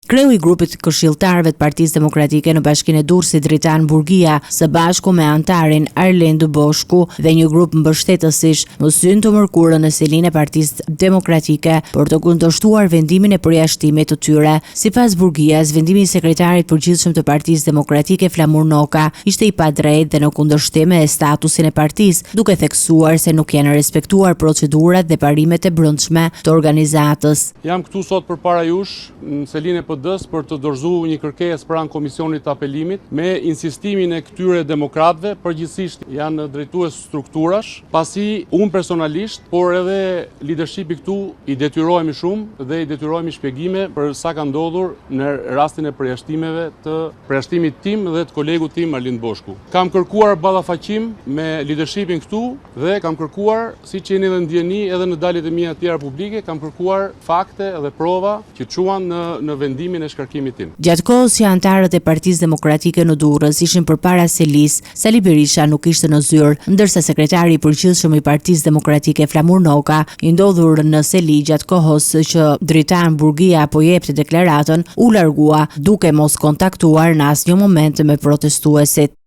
Kreu i grupit këshilltarëve të Partisë Demokratike në Bashkinë e Durrësit Dritan Burgia, së bashku me antarin Arlendo Boshku dhe një grup mbështetësish, mësyn të mërkurën në selinë e Partisë Demokratike për të kundërshtuar vendimin e përjashtimit të tyre. Sipas Burgias, vendimi i sekretarit përgjithshëm të Partisë Demokratike Flamur Noka ishte i padrejtë dhe në kundërshtim me statusin e partisë, duke theksuar se nuk janë respektuar procedurat dhe parimet e brendshme të organizatës. Jam këtu sot përpara jush në selinë e PD-s për të dorëzuar një kërkesë pranë Komisionit të Apelimit me insistimin e këtyre demokratëve, përgjithsisht janë drejtues strukturash, pasi unë personalisht, por edhe leadershipi këtu i detyrohemi shumë dhe i detyrohemi shpjegime për sa ka ndodhur në rastin e përjashtimit tim dhe të kolegut tim Arlind Boshku. Kam kërkuar ballafaqim me leadershipin këtu dhe kam kërkuar, siç jeni edhe ndjeni edhe në daljet e mia të tjera publike, kam kërkuar fakte dhe prova që çuan në vendimin e shkarkimit tim. Gjatë kohës që antarët e Partisë Demokratike në Durrës ishin përpara selisë, Sali Berisha nuk ishte në zyrë, ndërsa sekretari i përgjithshëm i Partisë Demokratike Flamur Noka, i ndodhur në seli gjatë kohës që Dritan Burgia po jepte deklaratën, u largua duke mos kontaktuar në asnjë moment me protestuesit.